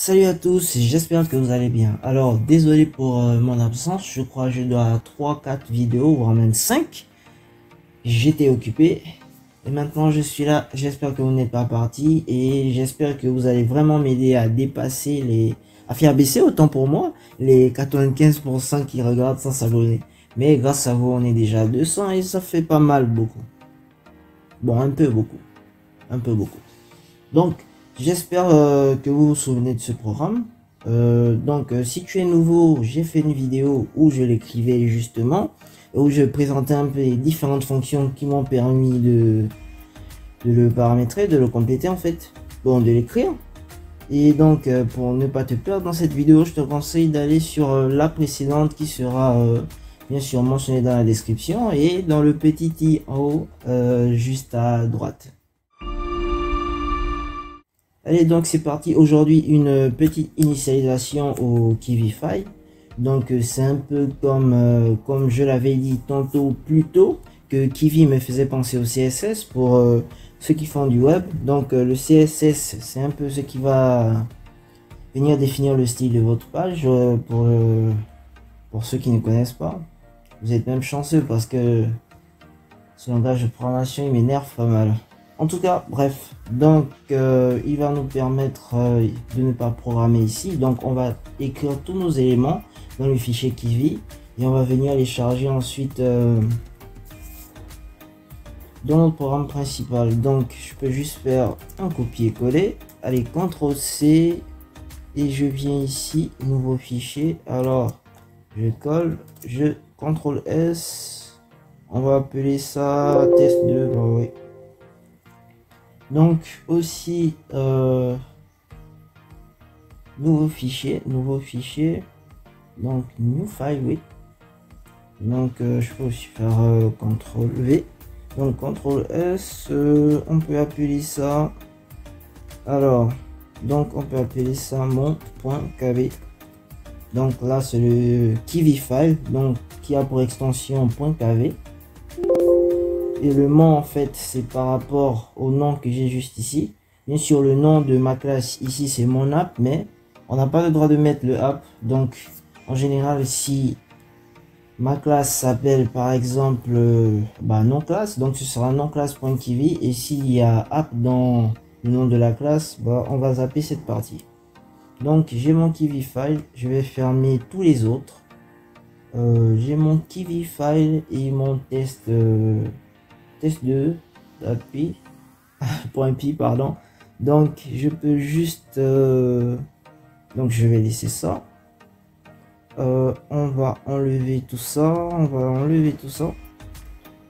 Salut à tous, j'espère que vous allez bien. Alors, désolé pour mon absence, je crois que je dois à 3-4 vidéos, voire même 5. J'étais occupé et maintenant je suis là. J'espère que vous n'êtes pas parti et j'espère que vous allez vraiment m'aider à dépasser à faire baisser autant pour moi les 95% qui regardent sans s'abonner. Mais grâce à vous, on est déjà à 200 et ça fait pas mal beaucoup. Bon, un peu beaucoup. Un peu beaucoup. Donc, j'espère que vous vous souvenez de ce programme. Si tu es nouveau, j'ai fait une vidéo où je l'écrivais justement, où je présentais un peu les différentes fonctions qui m'ont permis de le paramétrer, de le compléter en fait, bon, de l'écrire. Et donc, pour ne pas te perdre dans cette vidéo, je te conseille d'aller sur la précédente qui sera bien sûr mentionnée dans la description et dans le petit i en haut, juste à droite. Allez, donc c'est parti. Aujourd'hui, une petite initialisation au Kivify. Donc c'est un peu comme je l'avais dit tantôt plus tôt, que Kiwi me faisait penser au CSS pour ceux qui font du web. Donc le CSS, c'est un peu ce qui va venir définir le style de votre page pour ceux qui ne connaissent pas. Vous êtes même chanceux parce que ce langage de programmation, il m'énerve pas mal. En tout cas, bref, donc il va nous permettre de ne pas programmer ici. Donc on va écrire tous nos éléments dans le fichier Kiwi et on va venir les charger ensuite dans notre programme principal. Donc je peux juste faire un copier-coller. Allez, CTRL-C et je viens ici, nouveau fichier. Alors je colle, je CTRL-S. On va appeler ça test2. Bon, oui. Donc aussi nouveau fichier, donc new file, oui. Donc je peux aussi faire CTRL V, donc CTRL S. On peut appeler ça, alors donc on peut appeler ça mon.kv. donc là c'est le Kiwi file, donc qui a pour extension .kv. Et le nom en fait c'est par rapport au nom que j'ai juste ici. Bien sûr le nom de ma classe ici c'est mon app, mais on n'a pas le droit de mettre le app. Donc en général si ma classe s'appelle par exemple non classe, donc ce sera non classe.kiwi, et s'il y a app dans le nom de la classe, on va zapper cette partie. Donc j'ai mon Kiwi file, je vais fermer tous les autres. J'ai mon Kiwi file et mon test2 .py pardon. Donc je peux juste donc je vais laisser ça. On va enlever tout ça,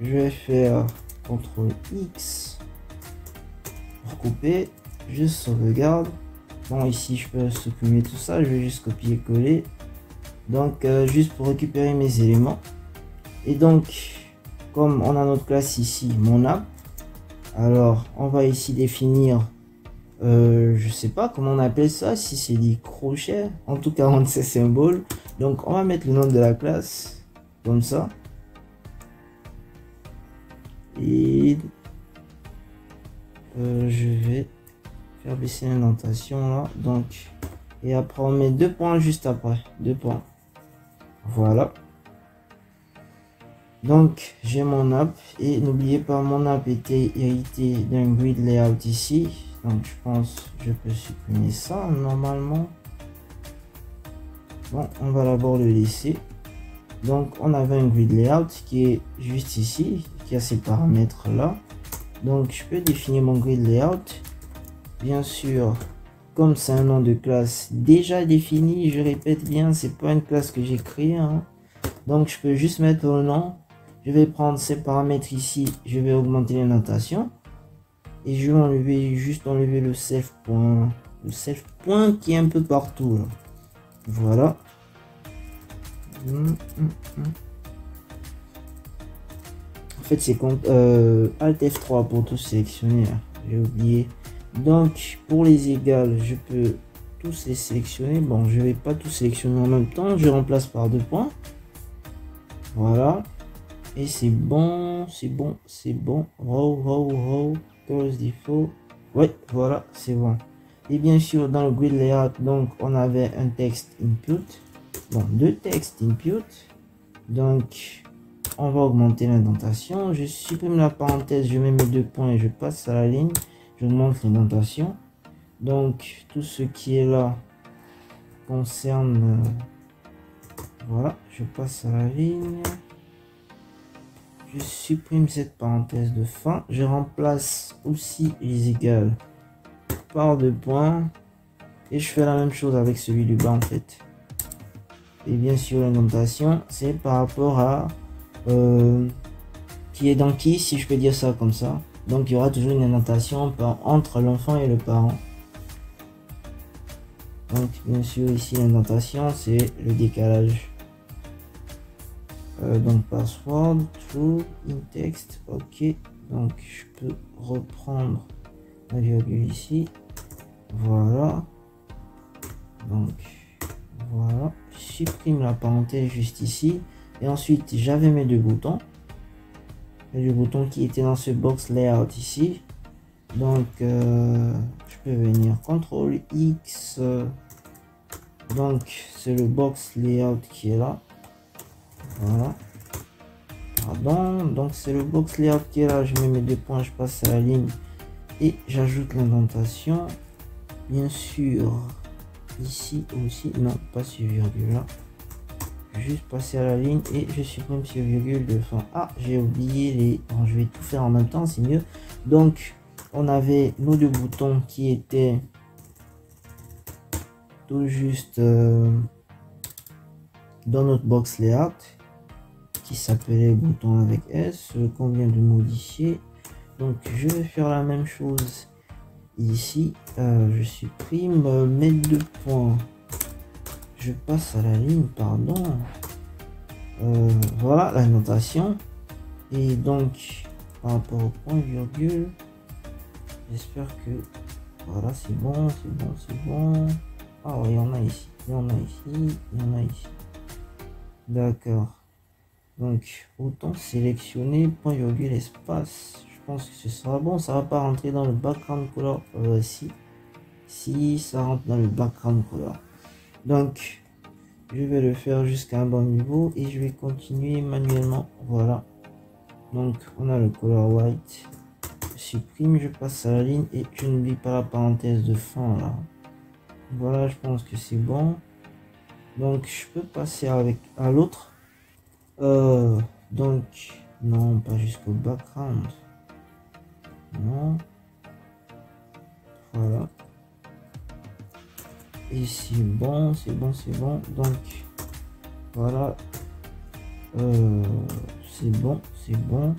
je vais faire CTRL X pour couper, je sauvegarde. Bon, ici je peux supprimer tout ça, je vais juste copier coller. Donc juste pour récupérer mes éléments. Et donc comme on a notre classe ici mon app, alors on va ici définir je sais pas comment on appelle ça, si c'est des crochets, en tout cas on sait symbole. Donc on va mettre le nom de la classe comme ça et je vais faire baisser l'indentation là, donc, et après on met 2 points juste après, 2 points, voilà. Donc j'ai mon app et n'oubliez pas, mon app était hérité d'un grid layout ici, donc je pense que je peux supprimer ça normalement. Bon, on va d'abord le laisser. Donc on avait un grid layout qui est juste ici, qui a ces paramètres là. Donc je peux définir mon grid layout, bien sûr. Comme c'est un nom de classe déjà défini, je répète bien, c'est pas une classe que j'ai créée, hein. Donc je peux juste mettre le nom. Je vais prendre ces paramètres ici, je vais augmenter les notations et je vais enlever le self point, qui est un peu partout là. Voilà. En fait c'est Alt F3 pour tout sélectionner, j'ai oublié. Donc pour les égales je peux tous les sélectionner. Bon, je vais pas tout sélectionner en même temps, je remplace par 2 points. Voilà. Et c'est bon, row, close default. Ouais, voilà, c'est bon. Et bien sûr, dans le grid layout, donc on avait un texte input, bon, deux textes input. Donc on va augmenter l'indentation. Je supprime la parenthèse, je mets mes deux points et je passe à la ligne. Je montre l'indentation. Donc tout ce qui est là concerne, voilà, je passe à la ligne. Je supprime cette parenthèse de fin. Je remplace aussi les égales par deux points. Et je fais la même chose avec celui du bas en fait. Et bien sûr l'indentation c'est par rapport à qui est dans qui, si je peux dire ça comme ça. Donc il y aura toujours une indentation entre l'enfant et le parent. Donc bien sûr ici l'indentation c'est le décalage. Donc password true in text, ok. Donc je peux reprendre la virgule ici, voilà. Donc voilà, je supprime la parenthèse juste ici et ensuite j'avais mes deux boutons, les deux boutons qui étaient dans ce box layout ici. Donc je peux venir CTRL X, donc c'est le box layout qui est là, voilà. Pardon, donc c'est le box layout qui est là. Je mets mes deux points, je passe à la ligne et j'ajoute l'indentation. Bien sûr ici aussi, non pas sur virgule là, juste passer à la ligne et je supprime sur virgule de fin. Ah, j'ai oublié les, bon, je vais tout faire en même temps, c'est mieux. Donc on avait nos deux boutons qui étaient tout juste dans notre box layout qui s'appelait bouton avec S qu'on vient de modifier. Donc je vais faire la même chose ici. Je supprime mes deux points, je passe à la ligne, pardon. Voilà la notation. Et donc par rapport au point virgule, j'espère que voilà, c'est bon, c'est bon, c'est bon. Ah oui, il y en a ici, il y en a ici, il y en a ici. D'accord. Donc autant sélectionner point virgule espace. Je pense que ce sera bon. Ça va pas rentrer dans le background color. Si ça rentre dans le background color. Donc je vais le faire jusqu'à un bon niveau et je vais continuer manuellement. Voilà. Donc on a le color white. Je supprime, je passe à la ligne et je n'oublie pas la parenthèse de fin là. Voilà, je pense que c'est bon. Donc je peux passer à l'autre. Donc non, pas jusqu'au background, non, voilà, et c'est bon, c'est bon, c'est bon. Donc voilà, c'est bon, c'est bon.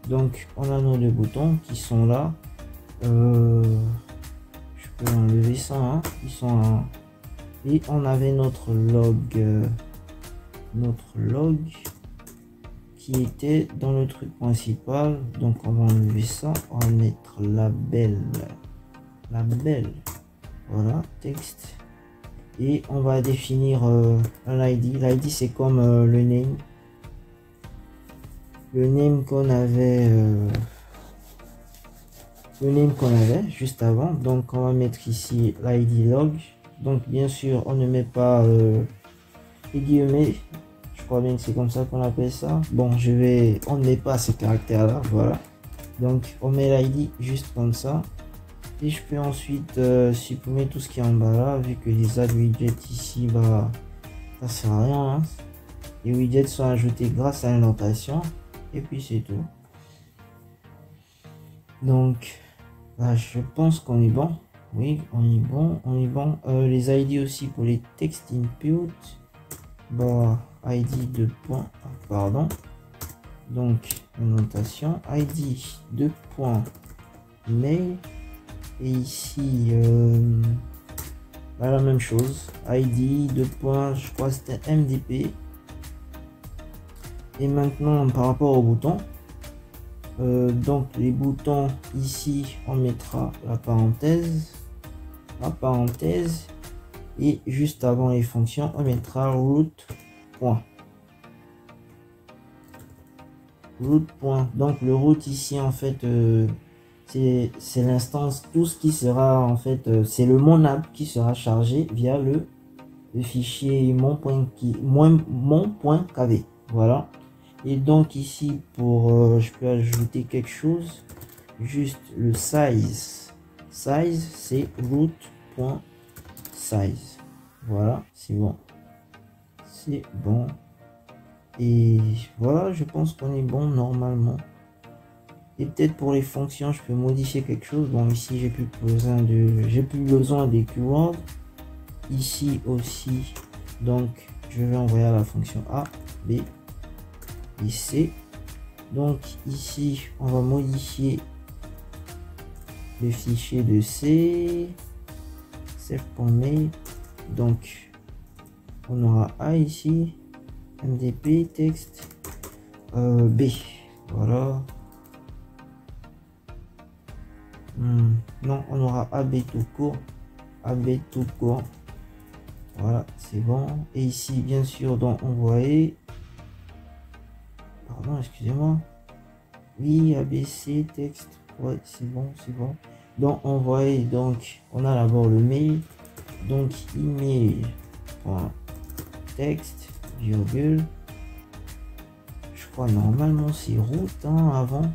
Donc on a nos deux boutons qui sont là. Je peux enlever ça, hein. Ils sont là. Et on avait notre log qui était dans le truc principal. Donc on va enlever ça, on va mettre label, voilà, texte, et on va définir un ID. L'ID c'est comme le name qu'on avait juste avant. Donc on va mettre ici l'ID log. Donc bien sûr on ne met pas les guillemets, je crois bien que c'est comme ça qu'on appelle ça. Bon, on ne met pas ces caractères là, voilà. Donc on met l'ID juste comme ça et je peux ensuite supprimer tout ce qui est en bas là, vu que les add widgets ici, bah ça sert à rien, hein. Les widgets sont ajoutés grâce à l'indentation et puis c'est tout. Donc là je pense qu'on est bon. Oui, on est bon, on est bon. Les ID aussi pour les text input, bah ID 2 points, pardon. Donc notation ID 2 points mail, et ici bah, la même chose, ID 2 points, je crois que c'était MDP. Et maintenant par rapport aux boutons, donc les boutons ici on mettra la parenthèse, et juste avant les fonctions on mettra root point. Donc le root ici en fait c'est l'instance, tout ce qui sera en fait, c'est le mon app qui sera chargé via le fichier mon.kv. Voilà. Et donc ici pour je peux ajouter quelque chose, juste le size c'est root.size. Voilà, c'est bon, et voilà, je pense qu'on est bon normalement. Et peut-être pour les fonctions je peux modifier quelque chose. Bon, ici j'ai plus besoin des keywords. Ici aussi, donc je vais envoyer à la fonction A, B et C. Donc ici on va modifier le fichier de C, save.mail. Donc on aura A ici, MDP texte, B. Voilà. Non, on aura AB tout court, AB tout court. Voilà, c'est bon. Et ici, bien sûr, dans envoyer. Pardon, excusez-moi. Oui, ABC, texte. Ouais, c'est bon, c'est bon. Dans envoyer, donc, on a d'abord le mail. Donc, email.texte, virgule. Je crois normalement c'est route avant.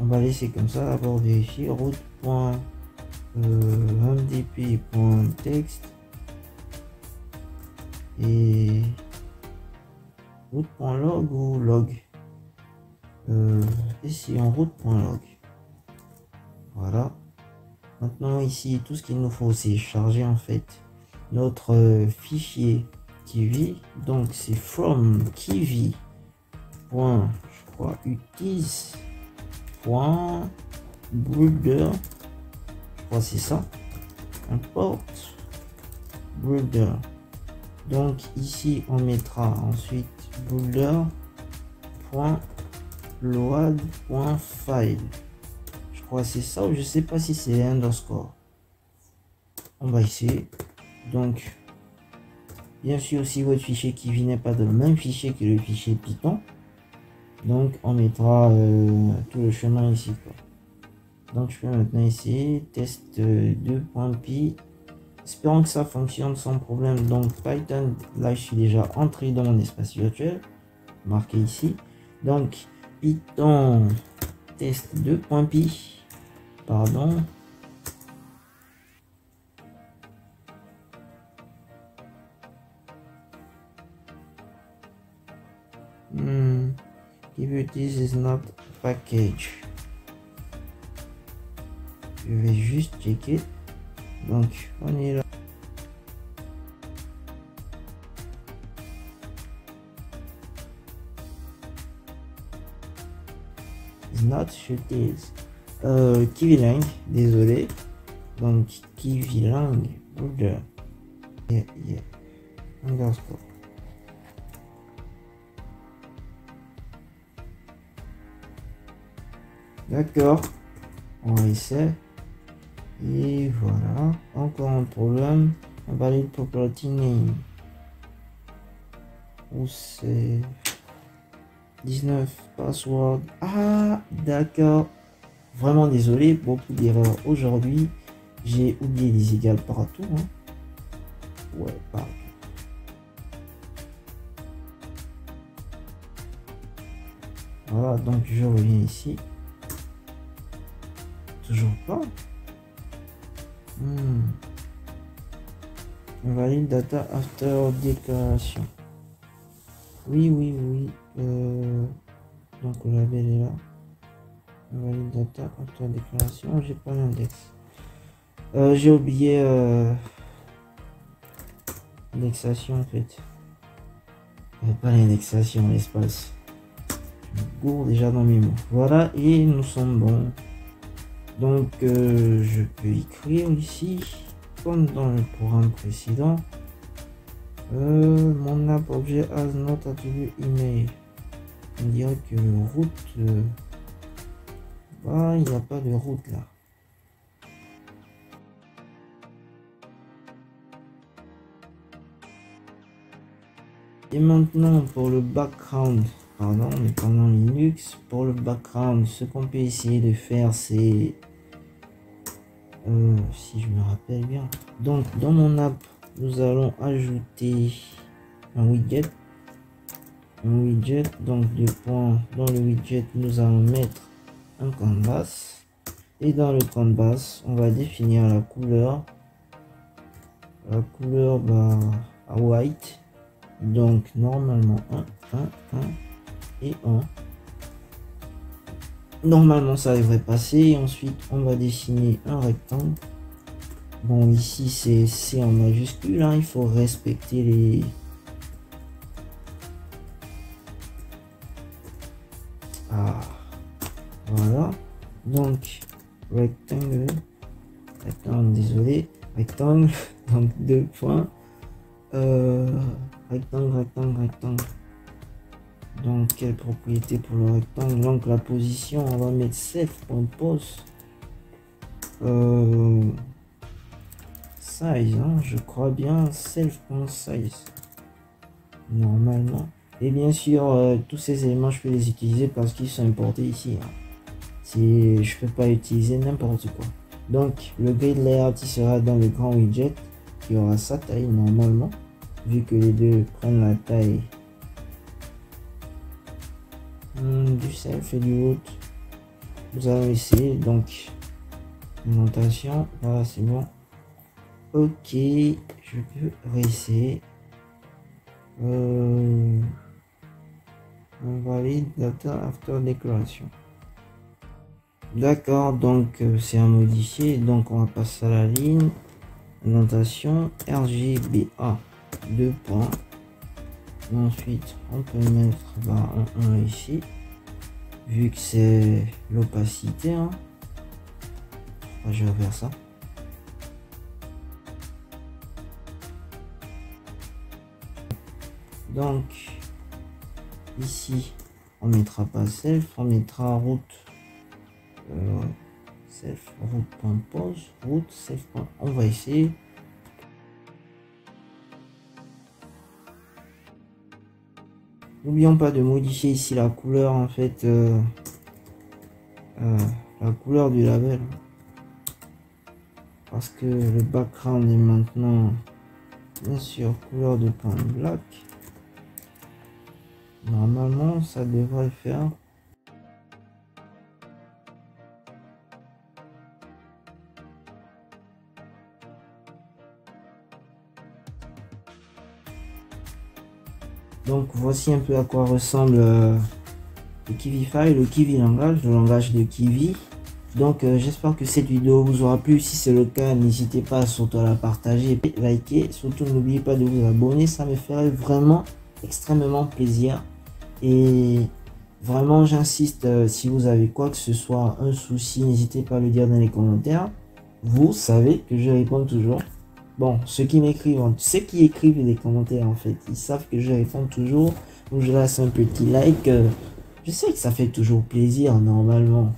On va laisser comme ça, d'abord vérifier. Route.mdp.texte. Et route.log ou log, ici en route.log. Voilà, maintenant ici tout ce qu'il nous faut c'est charger en fait notre fichier Kiwi. Donc c'est from Kiwi point, je crois, utis point browser, je crois c'est ça, import browser. Donc ici on mettra ensuite boulder.load.file. Je crois c'est ça, ou je sais pas si c'est underscore. On va essayer. Donc bien sûr si votre fichier qui n'est pas dans le même fichier que le fichier Python, donc on mettra tout le chemin ici quoi. Donc je peux maintenant essayer test2.py. Espérons que ça fonctionne sans problème. Donc Python, là je suis déjà entré dans mon espace virtuel, marqué ici. Donc Python test2.py, pardon. If this is not package, je vais juste checker. Donc on est là. It's not shooties. Kiwilang, désolé. Donc Kiwilang order. Yeah. Underscore. D'accord. On va essayer. Et voilà, encore un problème. Valid property name. Où c'est 19 password. Ah, d'accord. Vraiment désolé, beaucoup d'erreurs aujourd'hui. J'ai oublié les égales partout. Hein. Ouais, partout. Voilà, donc je reviens ici. Toujours pas. Valide data after déclaration. Oui. Donc le label est là. Valide data after déclaration. J'ai pas l'index. J'ai oublié l'indexation en fait. Pas l'indexation, l'espace. Je me gourre déjà dans mes mots. Voilà, et nous sommes bons. Donc je peux écrire ici comme dans le programme précédent. Mon app objet has not attribute email. On dirait que route, il n'y a pas de route là. Et maintenant pour le background, pardon, on est pas dans Linux. Pour le background, ce qu'on peut essayer de faire, c'est si je me rappelle bien. Donc dans mon app, nous allons ajouter un widget. Donc deux points. Dans le widget, nous allons mettre un canvas. Et dans le canvas, on va définir la couleur. La couleur à white. Donc normalement 1 et 1. Normalement ça devrait passer. Ensuite on va dessiner un rectangle. Bon, ici c'est C en majuscule, hein. Il faut respecter les voilà. Donc rectangle, désolé, rectangle. Donc deux points, rectangle. Donc quelle propriété pour le rectangle? Donc la position, on va mettre self.pose size, hein, je crois bien, self.size normalement. Et bien sûr tous ces éléments je peux les utiliser parce qu'ils sont importés ici, hein. Je peux pas utiliser n'importe quoi. Donc le grid layout il sera dans le grand widget qui aura sa taille normalement, vu que les deux prennent la taille du self et du root. Nous allons essayer. Donc alimentation, voilà, c'est bon. Ok, je peux réessayer. Invalide data after declaration. D'accord, donc c'est à modifier. Donc on va passer à la ligne alimentation RGBA 2 points. Ensuite on peut mettre un 1 ici, vu que c'est l'opacité, hein. Je vais faire ça. Donc ici on mettra pas self, on mettra route, self route.pose, route self. On va essayer. N'oublions pas de modifier ici la couleur, en fait, la couleur du label, parce que le background est maintenant bien sûr couleur de point black. Normalement ça devrait le faire. Donc voici un peu à quoi ressemble le Kivify, le Kiwi langage, le langage de Kiwi. Donc j'espère que cette vidéo vous aura plu. Si c'est le cas, n'hésitez pas surtout à la partager, liker. Surtout n'oubliez pas de vous abonner, ça me ferait vraiment extrêmement plaisir. Et vraiment j'insiste, si vous avez quoi que ce soit, un souci, n'hésitez pas à le dire dans les commentaires. Vous savez que je réponds toujours. Bon, ceux qui écrivent les commentaires, en fait, ils savent que je réponds toujours. Donc je laisse un petit like. Je sais que ça fait toujours plaisir normalement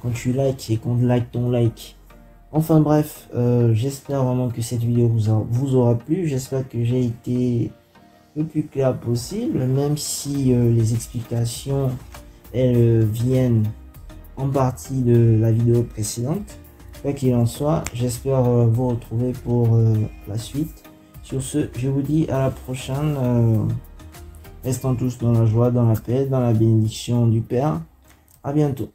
quand tu likes et qu'on like ton like. Enfin bref, j'espère vraiment que cette vidéo vous aura plu. J'espère que j'ai été le plus clair possible, même si les explications elles viennent en partie de la vidéo précédente. Quoi qu'il en soit, j'espère vous retrouver pour la suite. Sur ce, je vous dis à la prochaine. Restons tous dans la joie, dans la paix, dans la bénédiction du Père. À bientôt.